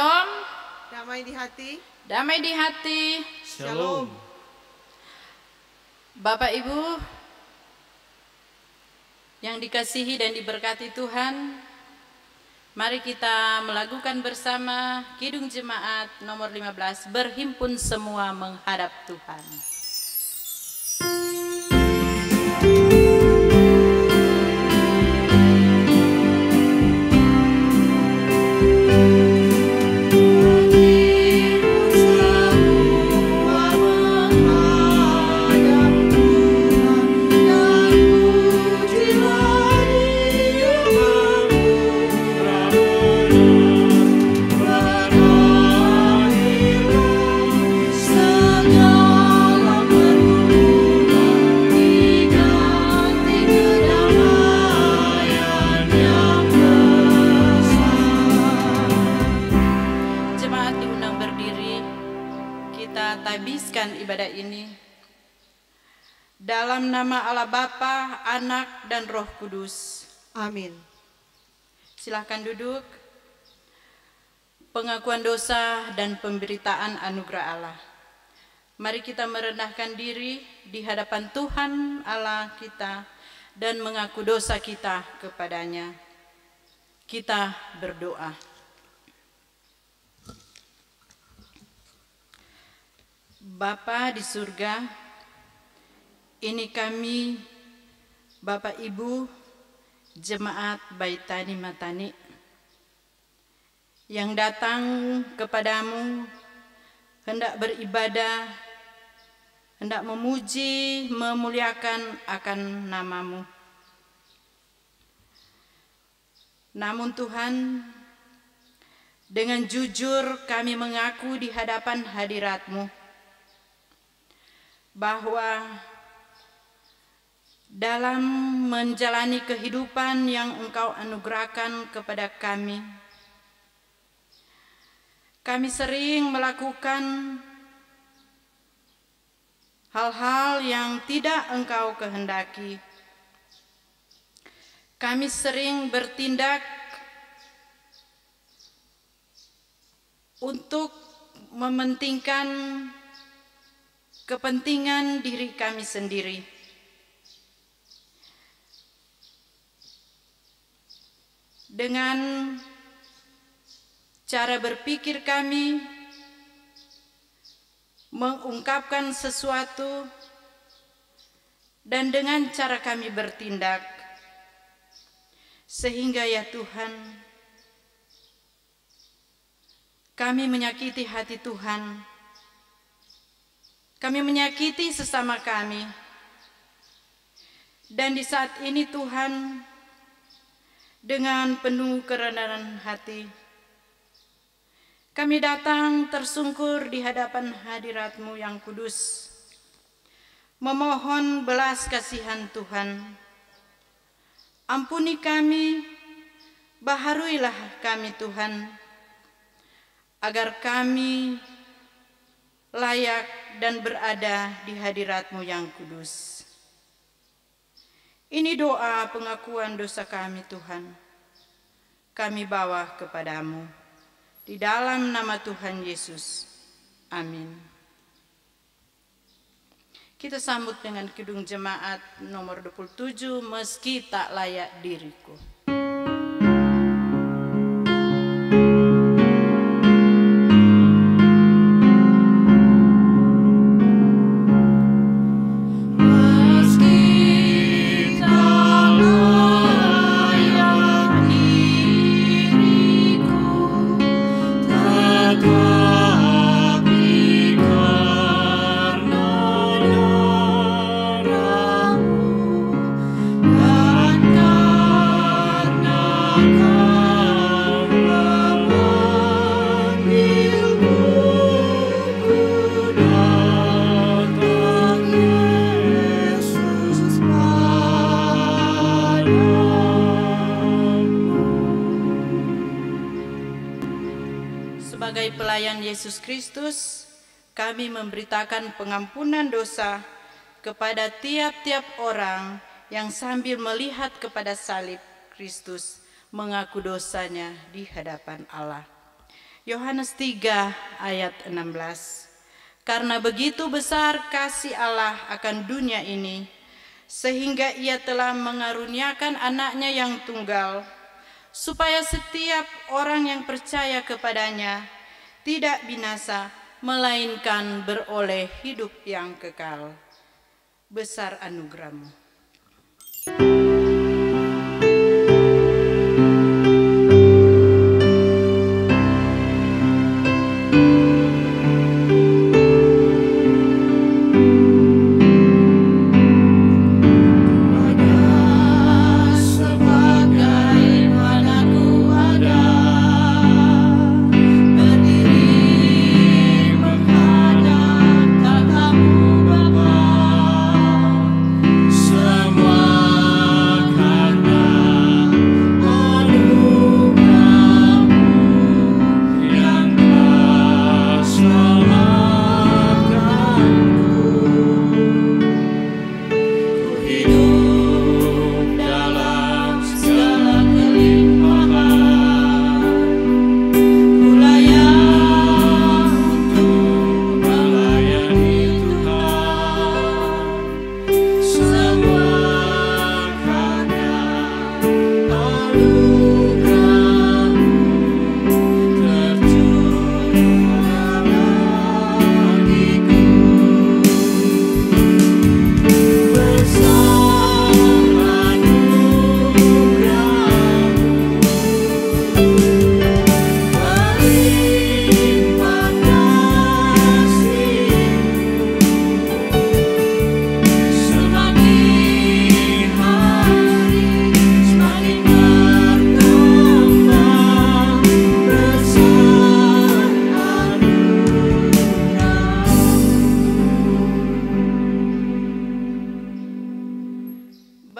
Shalom, Damai di hati. damai di hati. Shalom. Bapak Ibu yang dikasihi dan diberkati Tuhan, mari kita melakukan bersama Kidung Jemaat nomor 15, berhimpun semua menghadap Tuhan. Ibadah ini dalam nama Allah Bapa, Anak, dan Roh Kudus. Amin. Silahkan duduk. Pengakuan dosa dan pemberitaan anugerah Allah. Mari kita merendahkan diri di hadapan Tuhan Allah kita dan mengaku dosa kita kepadanya. Kita berdoa. Bapa di surga, ini kami, Bapak Ibu, Jemaat Baitani Matani, yang datang kepadamu, hendak beribadah, hendak memuji, memuliakan akan nama-Mu. Namun Tuhan, dengan jujur kami mengaku di hadapan hadirat-Mu, bahwa dalam menjalani kehidupan yang Engkau anugerahkan kepada kami, kami sering melakukan hal-hal yang tidak Engkau kehendaki. Kami sering bertindak untuk mementingkan kepentingan diri kami sendiri. Dengan cara berpikir kami mengungkapkan sesuatu, dan dengan cara kami bertindak, sehingga ya Tuhan, kami menyakiti hati Tuhan. Kami menyakiti sesama kami. Dan di saat ini Tuhan, dengan penuh kerendahan hati, kami datang tersungkur di hadapan hadirat-Mu yang kudus, memohon belas kasihan Tuhan. Ampuni kami, baharuilah kami Tuhan, agar kami layak dan berada di hadirat-Mu yang kudus. Ini doa pengakuan dosa kami Tuhan. Kami bawa kepadamu. Di dalam nama Tuhan Yesus. Amin. Kita sambut dengan Kidung Jemaat nomor 27, meski tak layak diriku. Sebagai pelayan Yesus Kristus, kami memberitakan pengampunan dosa kepada tiap-tiap orang yang sambil melihat kepada salib Kristus mengaku dosanya di hadapan Allah. Yohanes 3 ayat 16. Karena begitu besar kasih Allah akan dunia ini, sehingga ia telah mengaruniakan anaknya yang tunggal, supaya setiap orang yang percaya kepadanya tidak binasa, melainkan beroleh hidup yang kekal. Besar anugerah-Mu.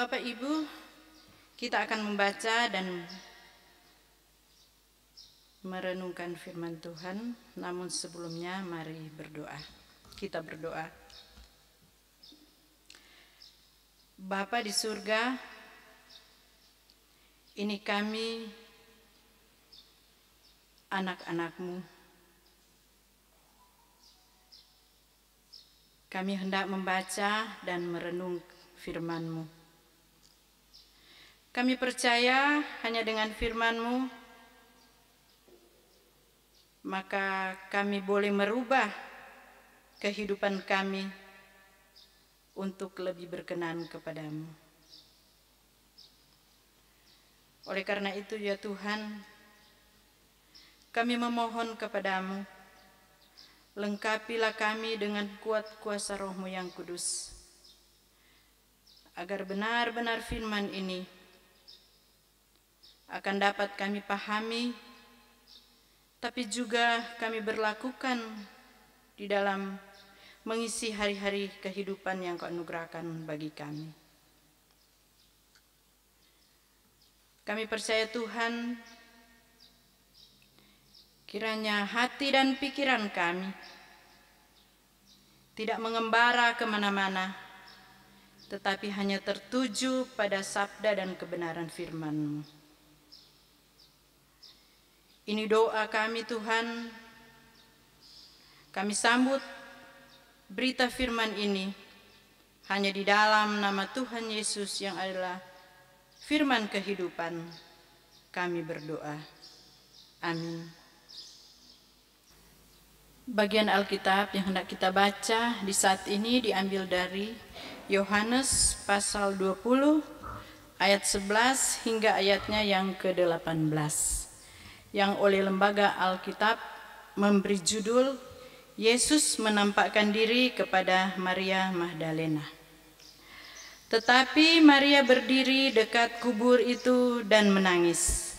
Bapak Ibu, kita akan membaca dan merenungkan firman Tuhan. Namun sebelumnya mari berdoa. Kita berdoa. Bapa di surga, ini kami anak-anak-Mu. Kami hendak membaca dan merenung firman-Mu. Kami percaya hanya dengan firman-Mu, maka kami boleh merubah kehidupan kami untuk lebih berkenan kepadamu. Oleh karena itu ya Tuhan, kami memohon kepadamu, lengkapilah kami dengan kuat kuasa Roh-Mu yang kudus, agar benar-benar firman ini akan dapat kami pahami, tapi juga kami berlakukan di dalam mengisi hari-hari kehidupan yang Kau anugerahkan bagi kami. Kami percaya Tuhan, kiranya hati dan pikiran kami tidak mengembara kemana-mana, tetapi hanya tertuju pada sabda dan kebenaran firman-Mu. Ini doa kami Tuhan, kami sambut berita firman ini hanya di dalam nama Tuhan Yesus yang adalah firman kehidupan. Kami berdoa. Amin. Bagian Alkitab yang hendak kita baca di saat ini diambil dari Yohanes pasal 20 ayat 11 hingga ayatnya yang ke-18. Yang oleh Lembaga Alkitab memberi judul Yesus menampakkan diri kepada Maria Magdalena. Tetapi Maria berdiri dekat kubur itu dan menangis.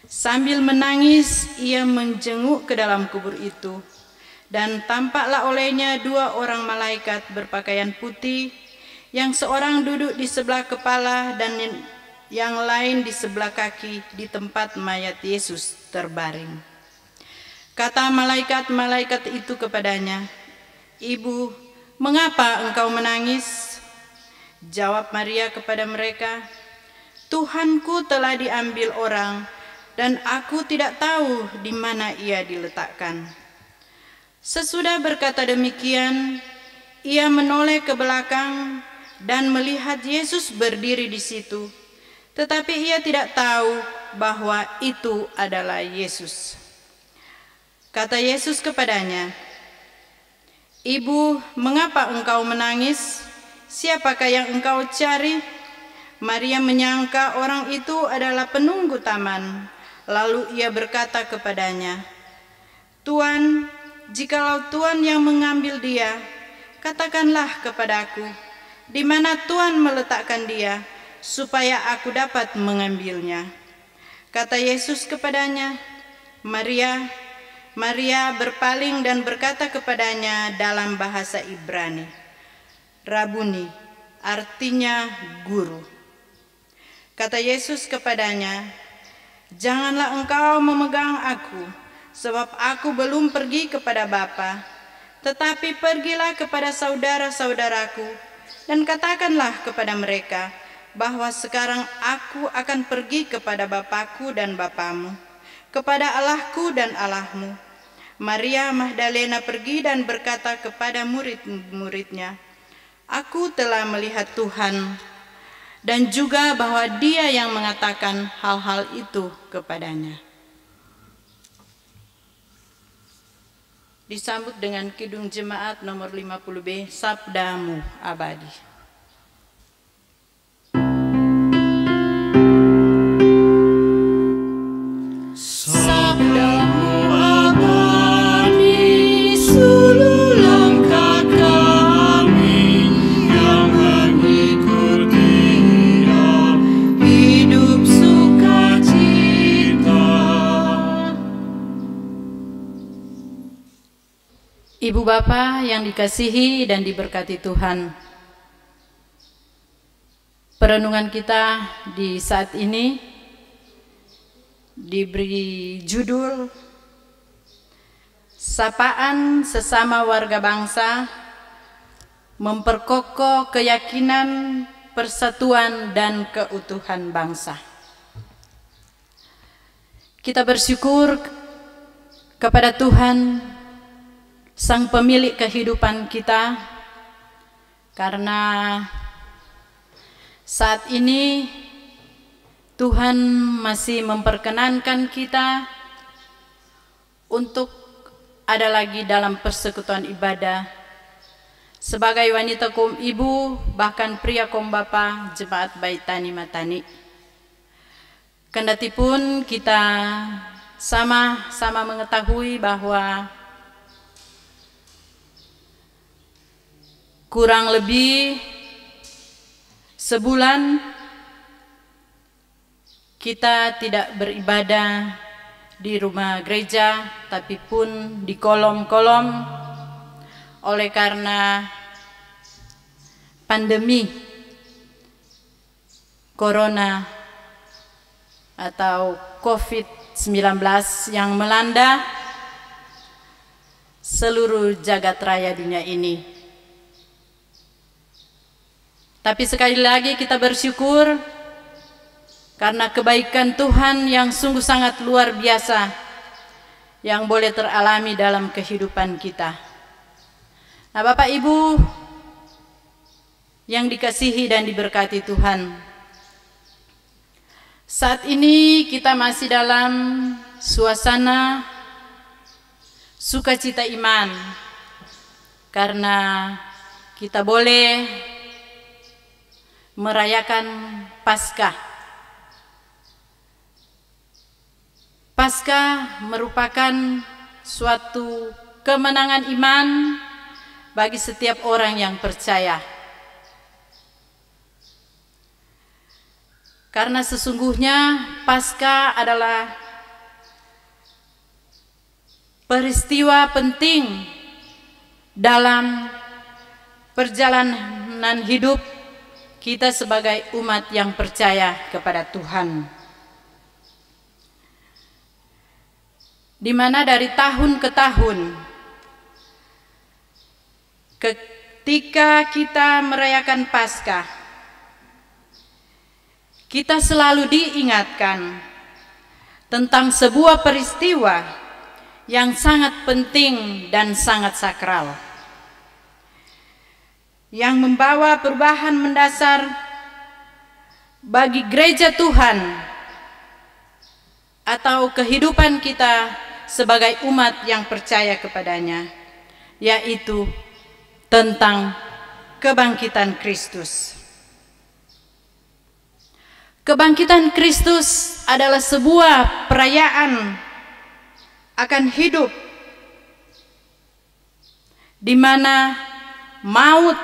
Sambil menangis, ia menjenguk ke dalam kubur itu, dan tampaklah olehnya dua orang malaikat berpakaian putih, yang seorang duduk di sebelah kepala dan yang lain di sebelah kaki di tempat mayat Yesus terbaring. Kata malaikat-malaikat itu kepadanya, "Ibu, mengapa engkau menangis?" Jawab Maria kepada mereka, "Tuhanku telah diambil orang, dan aku tidak tahu di mana ia diletakkan." Sesudah berkata demikian, ia menoleh ke belakang dan melihat Yesus berdiri di situ, tetapi ia tidak tahu bahwa itu adalah Yesus. Kata Yesus kepadanya, "Ibu, mengapa engkau menangis? Siapakah yang engkau cari?" Maria menyangka orang itu adalah penunggu taman. Lalu ia berkata kepadanya, "Tuan, jikalau Tuan yang mengambil dia, katakanlah kepadaku, di mana Tuan meletakkan dia, supaya aku dapat mengambilnya." Kata Yesus kepadanya, "Maria." Maria berpaling dan berkata kepadanya dalam bahasa Ibrani, "Rabuni," artinya guru. Kata Yesus kepadanya, "Janganlah engkau memegang aku, sebab aku belum pergi kepada Bapa, tetapi pergilah kepada saudara-saudaraku dan katakanlah kepada mereka bahwa sekarang aku akan pergi kepada Bapakku dan Bapamu, kepada Allahku dan Allahmu." Maria Magdalena pergi dan berkata kepada murid-muridnya, "Aku telah melihat Tuhan," dan juga bahwa Dia yang mengatakan hal-hal itu kepadanya. Disambut dengan Kidung Jemaat nomor 50B, Sabdamu Abadi. Ibu Bapa yang dikasihi dan diberkati Tuhan, perenungan kita di saat ini diberi judul Sapaan Sesama Warga Bangsa Memperkokoh Keyakinan, Persatuan, dan Keutuhan Bangsa. Kita bersyukur kepada Tuhan, Sang Pemilik kehidupan kita, karena saat ini Tuhan masih memperkenankan kita untuk ada lagi dalam persekutuan ibadah sebagai wanita kaum ibu, bahkan pria kaum bapa Jemaat Bait Tani Matani. Kendatipun kita sama-sama mengetahui bahwa kurang lebih sebulan kita tidak beribadah di rumah gereja, tapi pun di kolom-kolom oleh karena pandemi Corona atau COVID-19 yang melanda seluruh jagat raya dunia ini. Tapi sekali lagi kita bersyukur karena kebaikan Tuhan yang sungguh sangat luar biasa yang boleh teralami dalam kehidupan kita. Nah, Bapak Ibu yang dikasihi dan diberkati Tuhan, saat ini kita masih dalam suasana sukacita iman karena kita boleh merayakan Paskah. Paskah merupakan suatu kemenangan iman bagi setiap orang yang percaya. Karena sesungguhnya Paskah adalah peristiwa penting dalam perjalanan hidup kita sebagai umat yang percaya kepada Tuhan, di mana dari tahun ke tahun ketika kita merayakan Paskah, kita selalu diingatkan tentang sebuah peristiwa yang sangat penting dan sangat sakral, yang membawa perubahan mendasar bagi gereja Tuhan atau kehidupan kita sebagai umat yang percaya kepadanya, yaitu tentang kebangkitan Kristus. Kebangkitan Kristus adalah sebuah perayaan akan hidup di mana maut,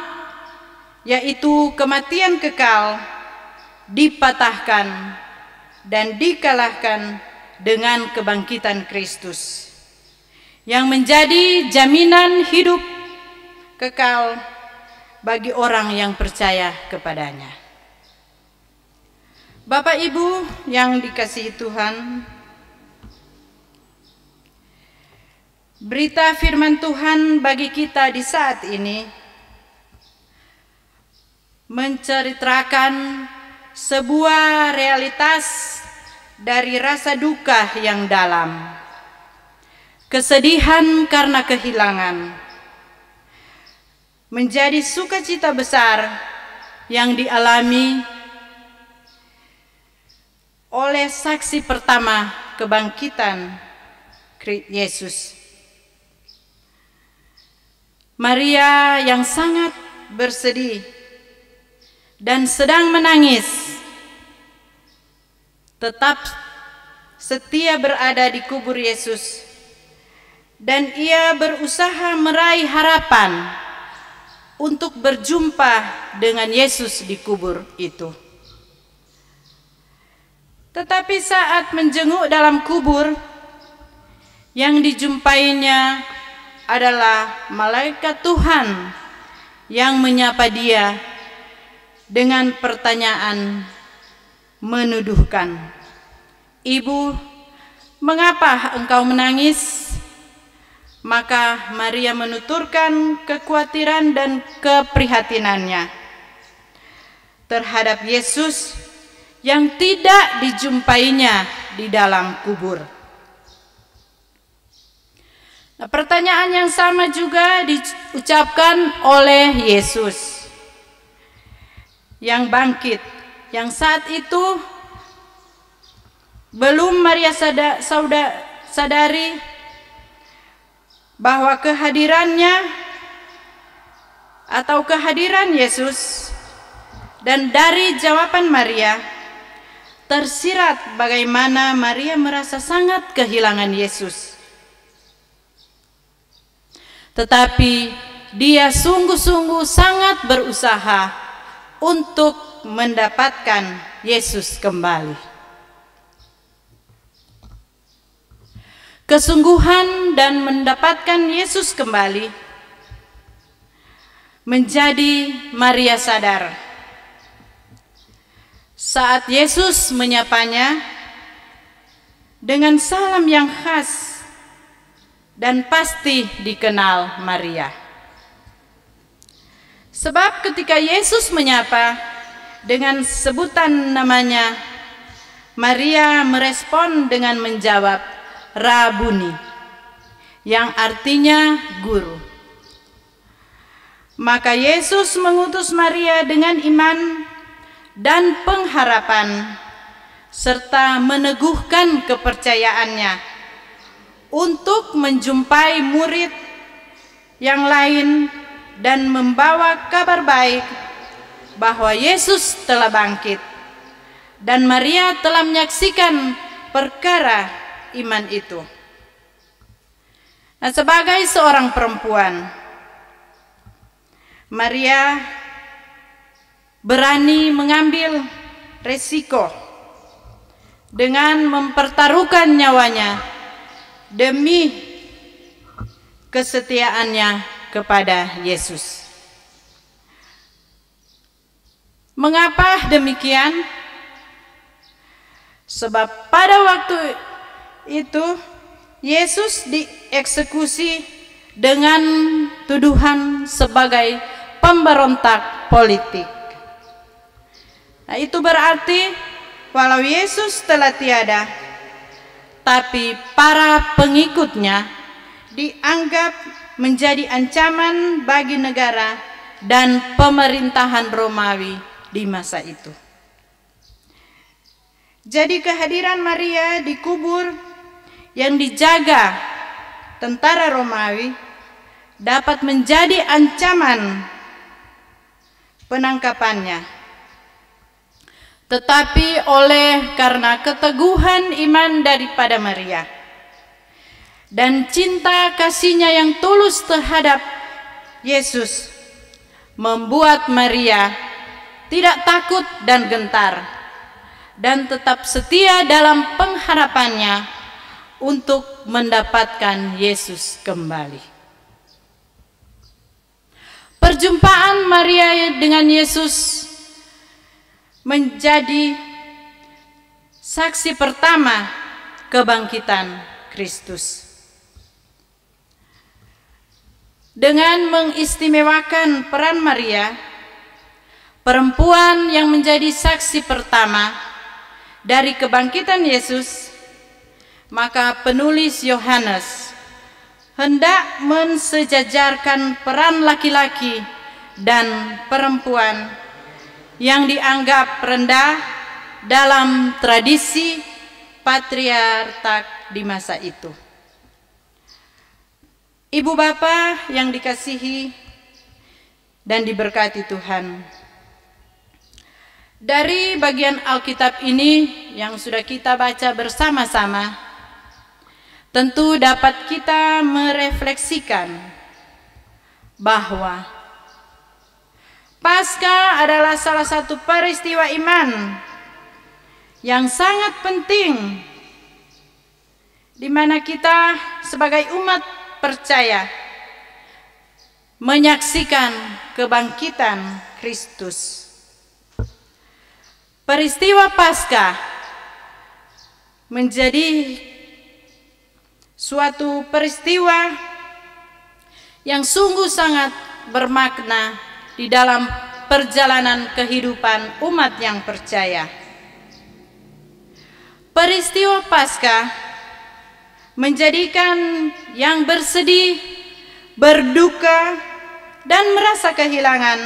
yaitu kematian kekal, dipatahkan dan dikalahkan dengan kebangkitan Kristus yang menjadi jaminan hidup kekal bagi orang yang percaya kepadanya. Bapak Ibu yang dikasihi Tuhan, berita firman Tuhan bagi kita di saat ini menceritakan sebuah realitas dari rasa duka yang dalam, kesedihan karena kehilangan, menjadi sukacita besar yang dialami oleh saksi pertama kebangkitan Yesus, Maria yang sangat bersedih dan sedang menangis, tetap setia berada di kubur Yesus, dan ia berusaha meraih harapan untuk berjumpa dengan Yesus di kubur itu. Tetapi saat menjenguk dalam kubur, yang dijumpainya adalah malaikat Tuhan yang menyapa dia dengan pertanyaan menuduhkan, "Ibu, mengapa engkau menangis?" Maka Maria menuturkan kekhawatiran dan keprihatinannya terhadap Yesus yang tidak dijumpainya di dalam kubur. Nah, pertanyaan yang sama juga diucapkan oleh Yesus yang bangkit, yang saat itu belum Maria sadari bahwa kehadirannya atau kehadiran Yesus, dan dari jawaban Maria tersirat bagaimana Maria merasa sangat kehilangan Yesus. Tetapi dia sungguh-sungguh sangat berusaha untuk mendapatkan Yesus kembali. Kesungguhan dan mendapatkan Yesus kembali menjadi Maria sadar saat Yesus menyapanya dengan salam yang khas dan pasti dikenal Maria. Sebab ketika Yesus menyapa dengan sebutan namanya, Maria merespon dengan menjawab, "Rabuni," yang artinya guru. Maka Yesus mengutus Maria dengan iman dan pengharapan serta meneguhkan kepercayaannya untuk menjumpai murid yang lain dan membawa kabar baik bahwa Yesus telah bangkit, dan Maria telah menyaksikan perkara iman itu. Nah, sebagai seorang perempuan, Maria berani mengambil resiko dengan mempertaruhkan nyawanya demi kesetiaannya kepada Yesus. Mengapa demikian? Sebab pada waktu itu Yesus dieksekusi dengan tuduhan sebagai pemberontak politik. Nah, itu berarti walau Yesus telah tiada, tetapi para pengikutnya dianggap menjadi ancaman bagi negara dan pemerintahan Romawi di masa itu. Jadi kehadiran Maria di kubur yang dijaga tentara Romawi dapat menjadi ancaman penangkapannya. Tetapi karena keteguhan iman daripada Maria dan cinta kasihnya yang tulus terhadap Yesus, membuat Maria tidak takut dan gentar, dan tetap setia dalam pengharapannya untuk mendapatkan Yesus kembali. Perjumpaan Maria dengan Yesus menjadi saksi pertama kebangkitan Kristus. Dengan mengistimewakan peran Maria, perempuan yang menjadi saksi pertama dari kebangkitan Yesus, maka penulis Yohanes hendak mensejajarkan peran laki-laki dan perempuan yang dianggap rendah dalam tradisi patriarkat di masa itu. Ibu bapak yang dikasihi dan diberkati Tuhan, dari bagian Alkitab ini yang sudah kita baca bersama-sama, tentu dapat kita merefleksikan bahwa Paskah adalah salah satu peristiwa iman yang sangat penting, di mana kita sebagai umat percaya menyaksikan kebangkitan Kristus. Peristiwa Paskah menjadi suatu peristiwa yang sungguh sangat bermakna di dalam perjalanan kehidupan umat yang percaya. Peristiwa Paskah menjadikan yang bersedih, berduka, dan merasa kehilangan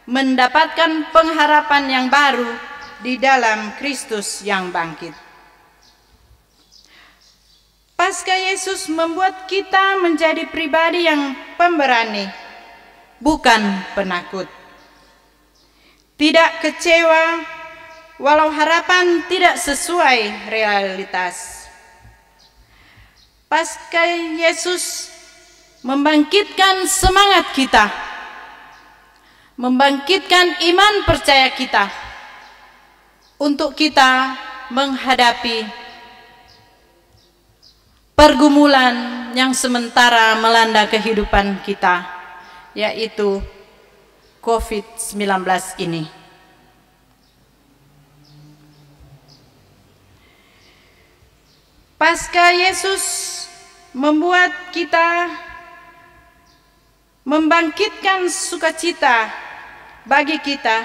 mendapatkan pengharapan yang baru di dalam Kristus yang bangkit. Paskah Yesus membuat kita menjadi pribadi yang pemberani, bukan penakut. Tidak kecewa walau harapan tidak sesuai realitas. Paskah Yesus membangkitkan semangat kita, membangkitkan iman percaya kita untuk kita menghadapi pergumulan yang sementara melanda kehidupan kita, yaitu COVID-19 ini. Paskah Yesus membuat kita membangkitkan sukacita bagi kita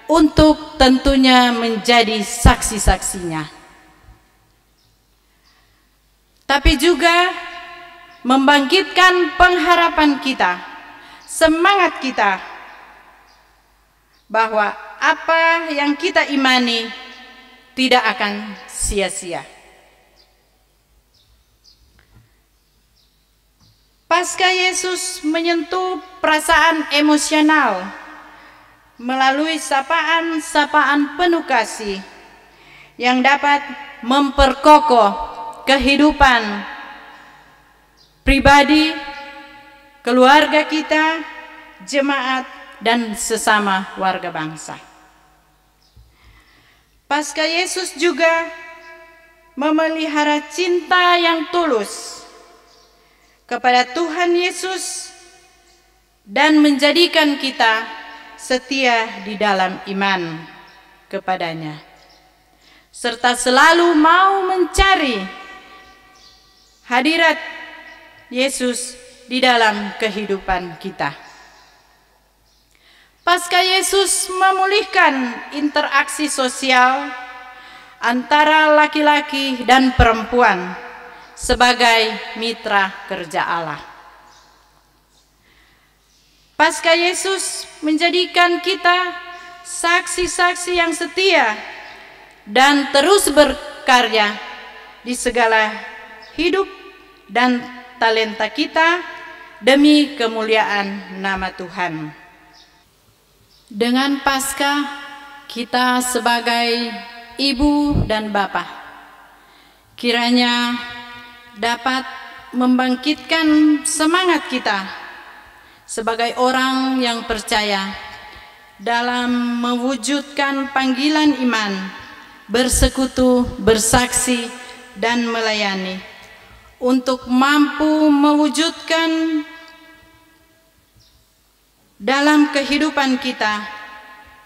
untuk tentunya menjadi saksi-saksinya, tapi juga membangkitkan pengharapan kita, semangat kita bahwa apa yang kita imani tidak akan sia-sia. Paskah Yesus menyentuh perasaan emosional melalui sapaan-sapaan penuh kasih yang dapat memperkokoh kehidupan pribadi, keluarga kita, jemaat, dan sesama warga bangsa. Paskah Yesus juga memelihara cinta yang tulus kepada Tuhan Yesus dan menjadikan kita setia di dalam iman kepadanya, serta selalu mau mencari hadirat Yesus di dalam kehidupan kita. Paskah Yesus memulihkan interaksi sosial antara laki-laki dan perempuan sebagai mitra kerja Allah. Paskah Yesus menjadikan kita saksi-saksi yang setia dan terus berkarya di segala hidup dan talenta kita demi kemuliaan nama Tuhan. Dengan Paskah kita sebagai ibu dan bapak kiranya dapat membangkitkan semangat kita sebagai orang yang percaya dalam mewujudkan panggilan iman, bersekutu, bersaksi, dan melayani untuk mampu mewujudkan dalam kehidupan kita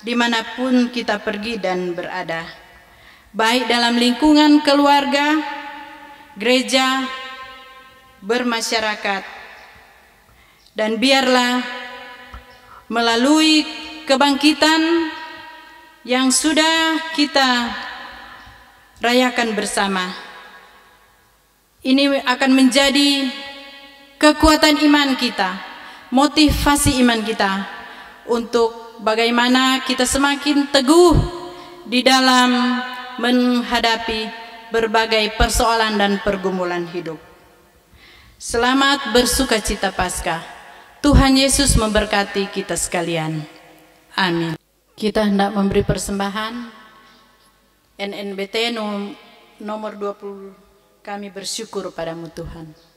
dimanapun kita pergi dan berada, baik dalam lingkungan keluarga, gereja, bermasyarakat, dan biarlah melalui kebangkitan yang sudah kita rayakan bersama, ini akan menjadi kekuatan iman kita, motivasi iman kita untuk bagaimana kita semakin teguh di dalam menghadapi berbagai persoalan dan pergumulan hidup. Selamat bersukacita Paskah. Tuhan Yesus memberkati kita sekalian. Amin. Kita hendak memberi persembahan NNBT nomor 20. Kami bersyukur padamu Tuhan.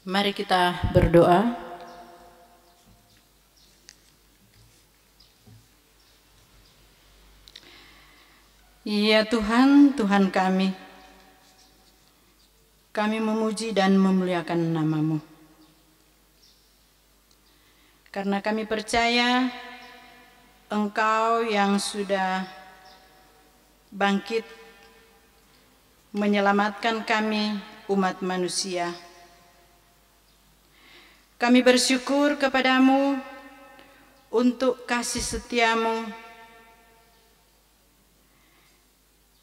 Mari kita berdoa. Ya Tuhan, Tuhan kami memuji dan memuliakan nama-Mu. Karena kami percaya Engkau yang sudah bangkit menyelamatkan kami umat manusia. Kami bersyukur kepadamu untuk kasih setiamu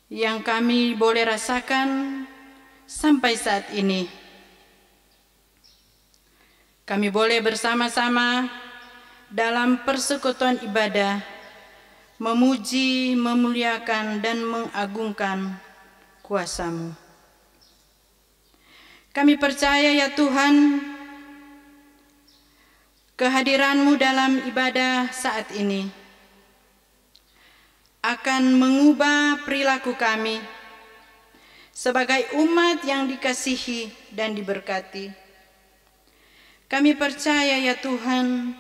yang kami boleh rasakan sampai saat ini. Kami boleh bersama-sama dalam persekutuan ibadah memuji, memuliakan, dan mengagungkan kuasa-Mu. Kami percaya ya Tuhan, kehadiran-Mu dalam ibadah saat ini akan mengubah perilaku kami sebagai umat yang dikasihi dan diberkati. Kami percaya ya Tuhan,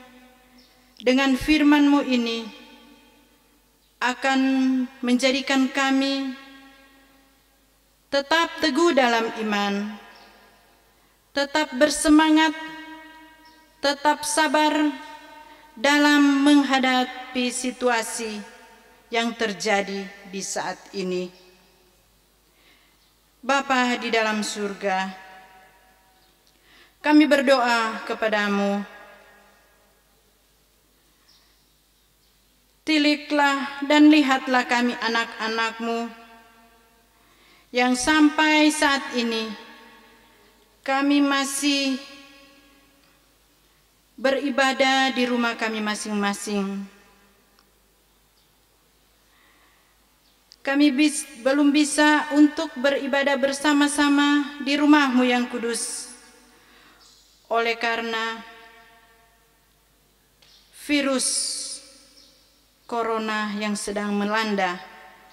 dengan firman-Mu ini akan menjadikan kami tetap teguh dalam iman, tetap bersemangat, tetap sabar dalam menghadapi situasi yang terjadi di saat ini. Bapa di dalam surga, kami berdoa kepadamu, Tiliklah dan lihatlah kami anak-anak-Mu yang sampai saat ini kami masih beribadah di rumah kami masing-masing. Kami belum bisa untuk beribadah bersama-sama di rumah-Mu yang kudus, oleh karena virus Corona yang sedang melanda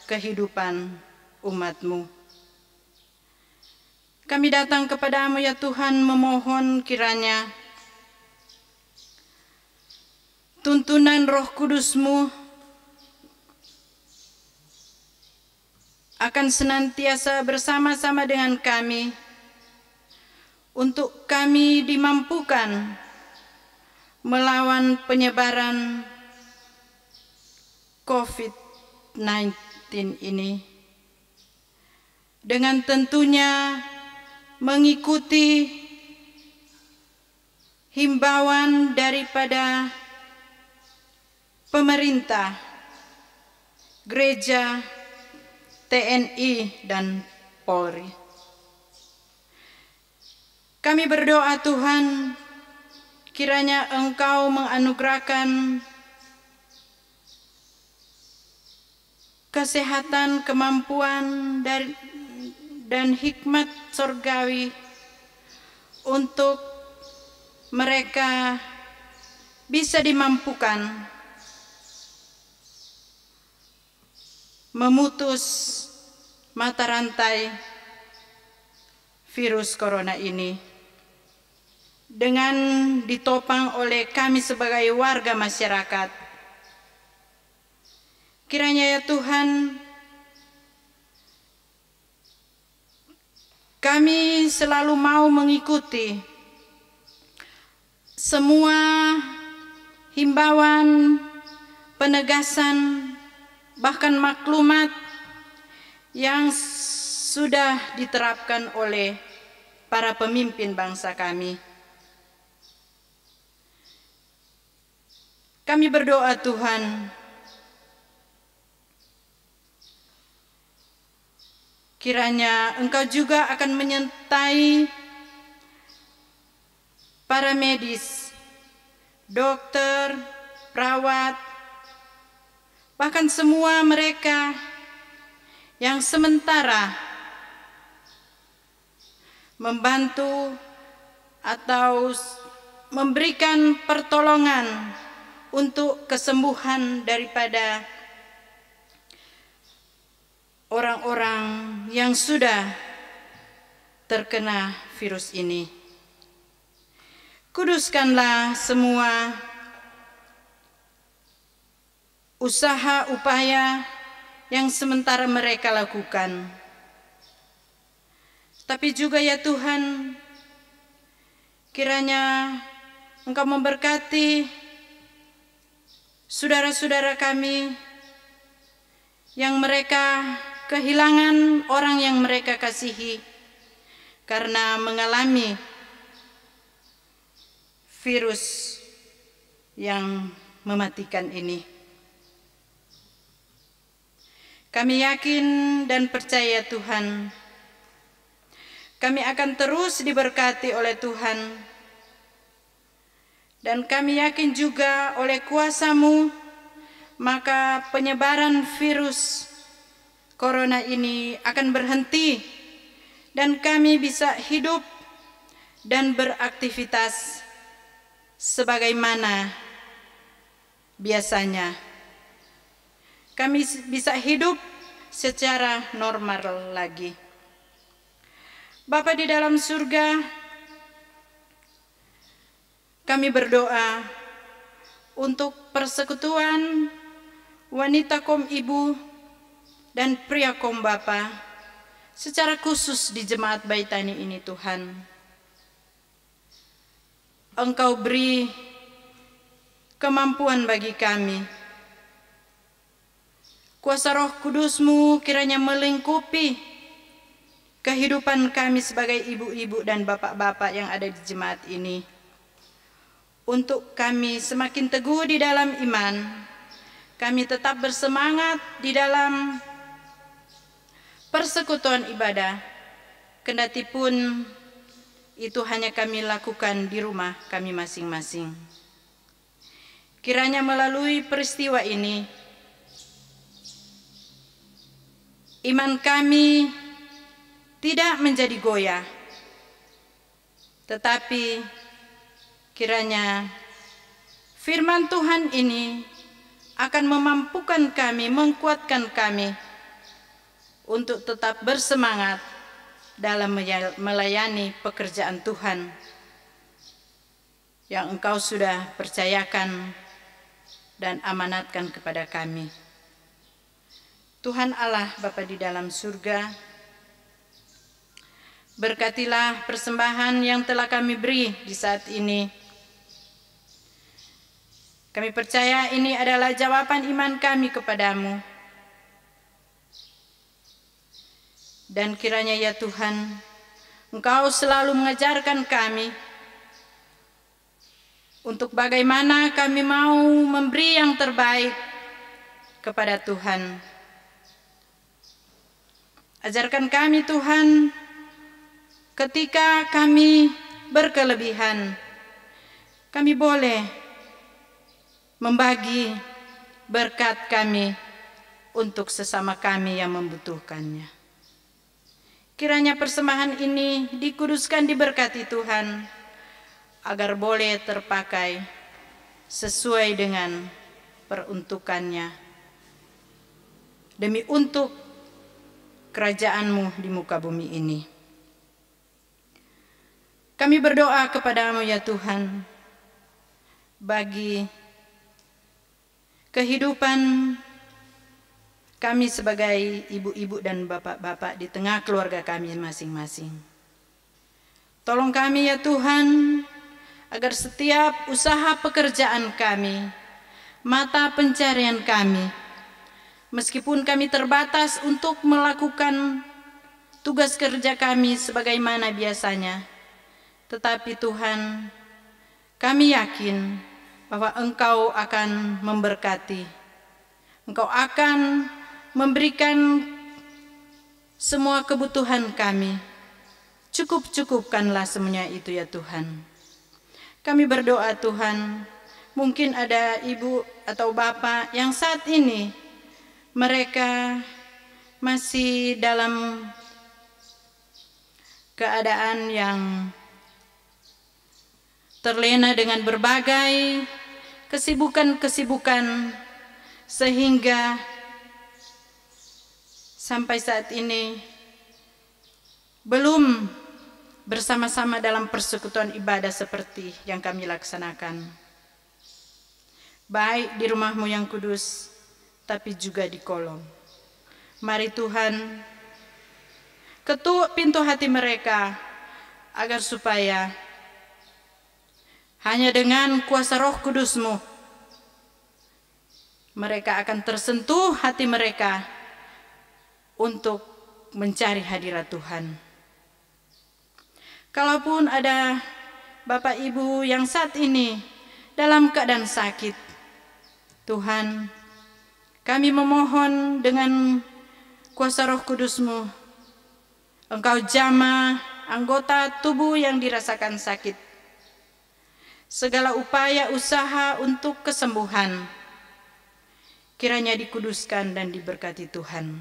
kehidupan umat-Mu. Kami datang kepada-Mu ya Tuhan, memohon kiranya tuntunan Roh Kudus-Mu akan senantiasa bersama-sama dengan kami untuk kami dimampukan melawan penyebaran COVID-19 ini, dengan tentunya mengikuti himbauan daripada pemerintah, gereja, TNI, dan Polri. Kami berdoa Tuhan, kiranya Engkau menganugerahkan kesehatan, kemampuan dan hikmat surgawi untuk mereka bisa dimampukan memutus mata rantai virus corona ini dengan ditopang oleh kami sebagai warga masyarakat. Kiranya ya Tuhan, kami selalu mau mengikuti semua himbauan, penegasan, bahkan maklumat yang sudah diterapkan oleh para pemimpin bangsa kami. Kami berdoa Tuhan, kiranya Engkau juga akan menyertai para medis, dokter, perawat, bahkan semua mereka yang sementara membantu atau memberikan pertolongan untuk kesembuhan daripada orang-orang yang sudah terkena virus ini. Kuduskanlah semua usaha upaya yang sementara mereka lakukan. Tapi juga ya Tuhan, kiranya Engkau memberkati saudara-saudara kami yang mereka kehilangan orang yang mereka kasihi karena mengalami virus yang mematikan ini. Kami yakin dan percaya Tuhan, kami akan terus diberkati oleh Tuhan, dan kami yakin juga oleh kuasa-Mu, maka penyebaran virus corona ini akan berhenti dan kami bisa hidup dan beraktivitas sebagaimana biasanya. Kami bisa hidup secara normal lagi. Bapa di dalam surga, kami berdoa untuk persekutuan wanita kaum ibu dan pria kaum bapa, secara khusus di Jemaat Baitani ini Tuhan. Engkau beri kemampuan bagi kami. Kuasa Roh Kudus-Mu kiranya melingkupi kehidupan kami sebagai ibu-ibu dan bapak-bapak yang ada di jemaat ini, untuk kami semakin teguh di dalam iman, kami tetap bersemangat di dalam persekutuan ibadah, kendati pun itu hanya kami lakukan di rumah kami masing-masing. Kiranya melalui peristiwa ini, iman kami tidak menjadi goyah, tetapi kiranya firman Tuhan ini akan memampukan kami, menguatkan kami untuk tetap bersemangat dalam melayani pekerjaan Tuhan yang Engkau sudah percayakan dan amanatkan kepada kami. Tuhan Allah Bapa di dalam surga, berkatilah persembahan yang telah kami beri di saat ini. Kami percaya ini adalah jawaban iman kami kepadamu. Dan kiranya ya Tuhan, Engkau selalu mengajarkan kami untuk bagaimana kami mau memberi yang terbaik kepada Tuhan. Ajarkan kami Tuhan, ketika kami berkelebihan, kami boleh membagi berkat kami untuk sesama kami yang membutuhkannya. Kiranya persembahan ini dikuduskan, diberkati Tuhan, agar boleh terpakai sesuai dengan peruntukannya, demi untuk kerajaan-Mu di muka bumi ini. Kami berdoa kepadamu ya Tuhan, bagi kehidupan kami sebagai ibu-ibu dan bapak-bapak di tengah keluarga kami masing-masing. Tolong kami ya Tuhan, agar setiap usaha pekerjaan kami, mata pencarian kami, meskipun kami terbatas untuk melakukan tugas kerja kami sebagaimana biasanya, tetapi Tuhan, kami yakin bahwa Engkau akan memberkati, Engkau akan memberikan semua kebutuhan kami. Cukup-cukupkanlah semuanya itu ya Tuhan. Kami berdoa Tuhan, mungkin ada ibu atau bapak yang saat ini mereka masih dalam keadaan yang terlena dengan berbagai kesibukan-kesibukan, sehingga sampai saat ini belum bersama-sama dalam persekutuan ibadah seperti yang kami laksanakan, baik di rumah-Mu yang kudus, tapi juga di kolong. Mari Tuhan, ketuk pintu hati mereka, agar supaya hanya dengan kuasa Roh Kudus-Mu, mereka akan tersentuh hati mereka untuk mencari hadirat Tuhan. Kalaupun ada Bapak Ibu yang saat ini dalam keadaan sakit, Tuhan, kami memohon dengan kuasa Roh Kudus-Mu, Engkau jamah anggota tubuh yang dirasakan sakit. Segala upaya usaha untuk kesembuhan kiranya dikuduskan dan diberkati Tuhan.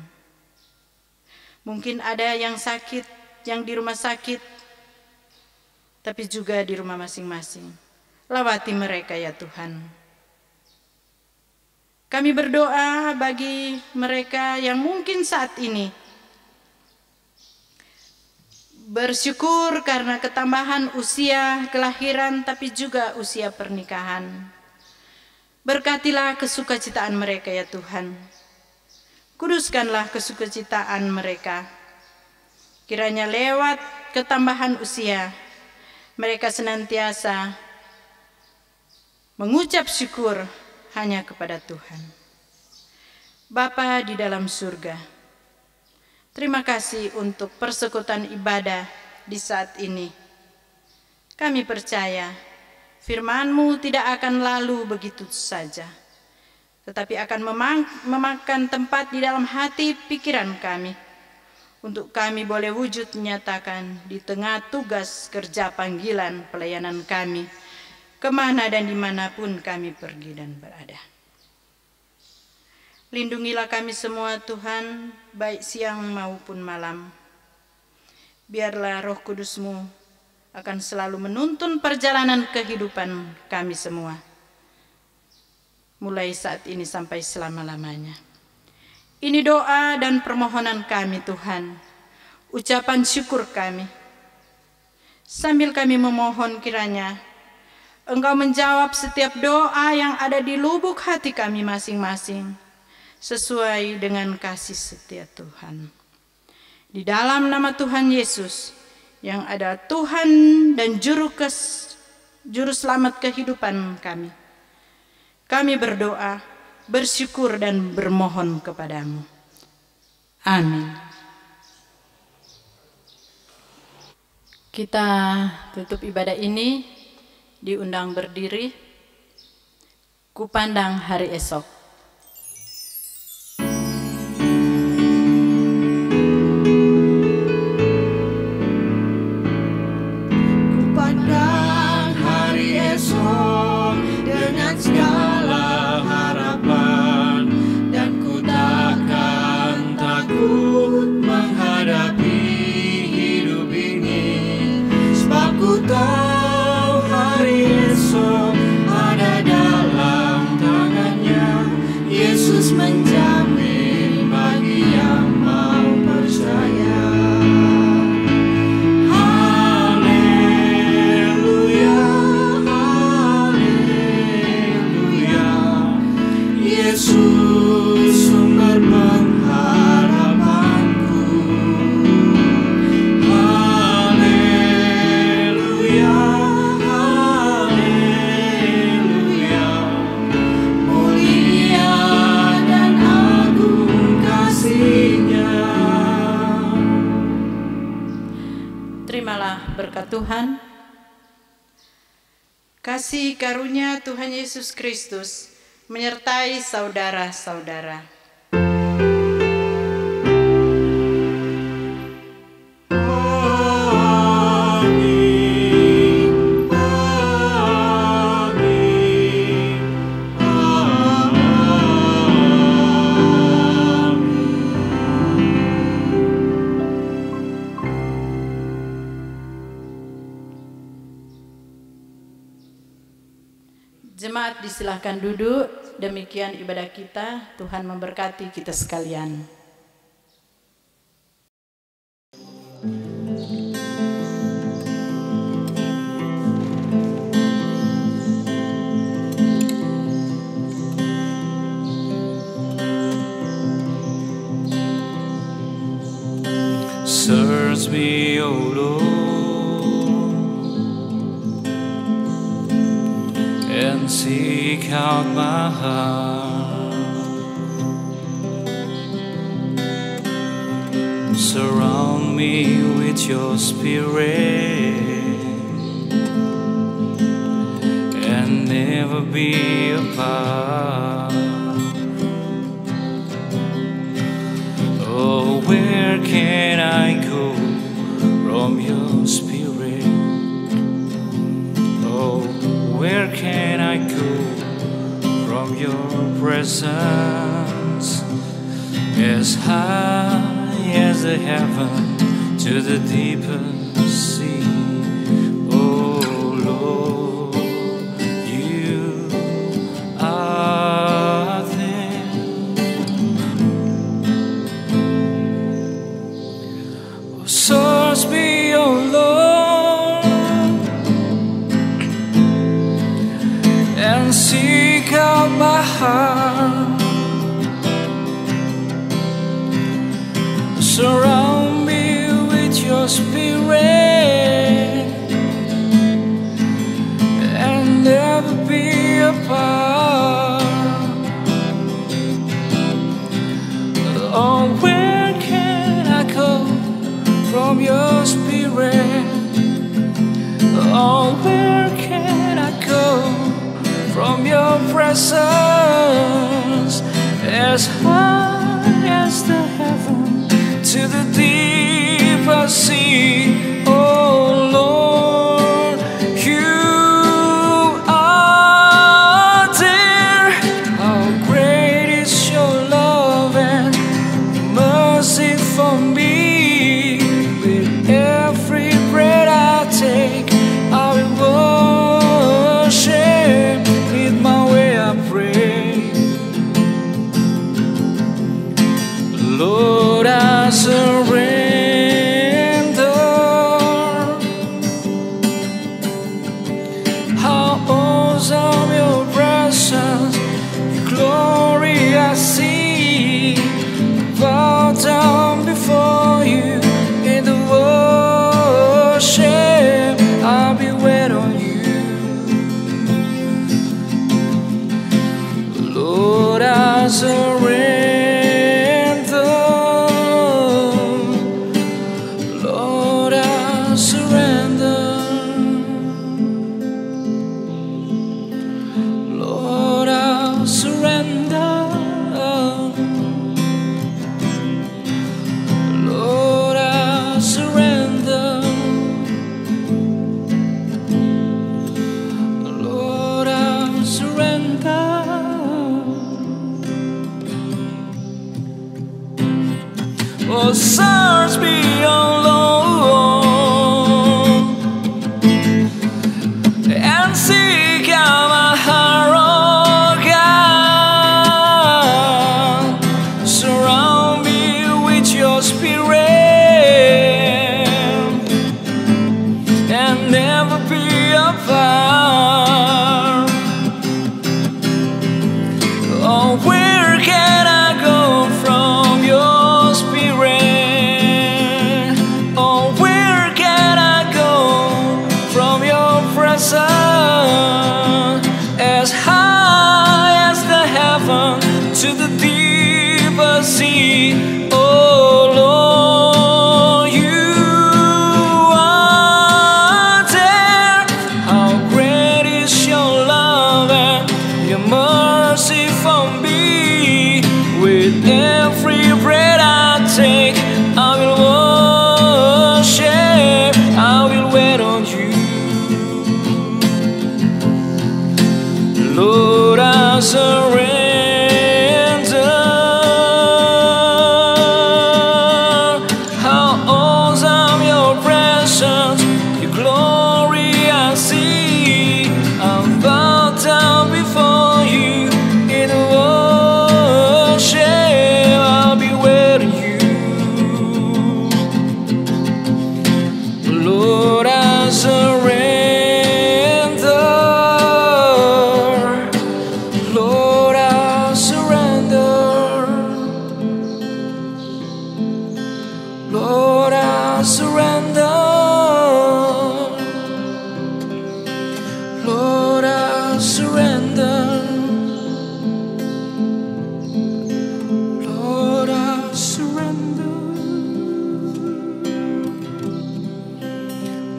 Mungkin ada yang sakit, yang di rumah sakit, tapi juga di rumah masing-masing. Lawati mereka ya Tuhan. Kami berdoa bagi mereka yang mungkin saat ini bersyukur karena ketambahan usia kelahiran, tapi juga usia pernikahan. Berkatilah kesukacitaan mereka ya Tuhan. Kuduskanlah kesukacitaan mereka. Kiranya lewat ketambahan usia, mereka senantiasa mengucap syukur hanya kepada Tuhan. Bapa di dalam surga, terima kasih untuk persekutuan ibadah di saat ini. Kami percaya firman-Mu tidak akan lalu begitu saja. tetapi akan memakan tempat di dalam hati pikiran kami, untuk kami boleh wujud nyatakan di tengah tugas kerja panggilan pelayanan kami, kemana dan dimanapun kami pergi dan berada. Lindungilah kami semua Tuhan, baik siang maupun malam. Biarlah Roh Kudus-Mu akan selalu menuntun perjalanan kehidupan kami semua, mulai saat ini sampai selama-lamanya. Ini doa dan permohonan kami Tuhan, ucapan syukur kami. Sambil kami memohon kiranya Engkau menjawab setiap doa yang ada di lubuk hati kami masing-masing, sesuai dengan kasih setia Tuhan. Di dalam nama Tuhan Yesus, yang adalah Tuhan dan Juru Selamat kehidupan kami, kami berdoa, bersyukur dan bermohon kepadamu. Amin. Kita tutup ibadah ini, diundang berdiri, kupandang hari esok. Kupandang hari esok dengan segala harapan, dan ku takkan takut menghadapi hidup ini, sebab ku tahu hari esok ada dalam tangannya. Yesus menjamin bagi yang mau percaya. Haleluya, haleluya, Yesus sumber pengharapanku. Haleluya, haleluya, mulia dan agung kasih-Nya. Terimalah berkat Tuhan. Kasih karunia Tuhan Yesus Kristus menyertai saudara-saudara. Amin, amin, Jemaat disilahkan duduk. Demikian ibadah kita. Tuhan memberkati kita sekalian. Search me, O Lord, and seek out my heart. Surround me with your spirit and never be apart. Oh, where can I go from your spirit? Oh, where can I go from your presence? As high as the heaven to the deepest sea. Oh Lord, you are there. Search me, O Lord, and seek out my heart. Surround me with your spirit and never be apart. Oh, where can I go from your spirit? Oh, where can I go from your presence? as high as the heaven to the deepest sea. Oh Lord, you are there. How great is your love and mercy for me. With every breath I take, I will worship. With my way I pray. Lord, I surrender. How awesome your presence, your glory I see. Bow down before you in the worship. I'll be wait on you. Lord, I surrender. Lord, I surrender. Lord, I surrender. Lord, I surrender. Lord, I surrender. Oh, search me, oh Lord, and seek out my heart, oh God. Surround me with your spirit and never be apart. Oh, where can I go from your spirit? Oh, where can I go from your presence? As high as the heaven to the deepest sea. Oh Lord, you are there. How great is your love and your mercy for me. With every breath I take, I will worship. I will wait on you. Lord, I surrender. How awesome your presence, your glory I see. I'll bow down before you in worship. I'll be waiting you. Lord, I surrender. Lord, I surrender. Lord, I surrender. Lord, I surrender. Lord, I surrender.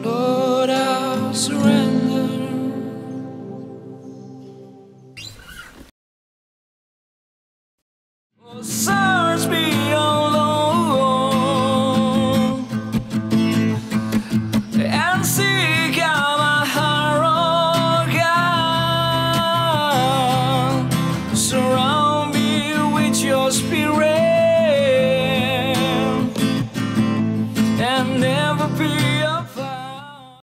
Lord, I surrender.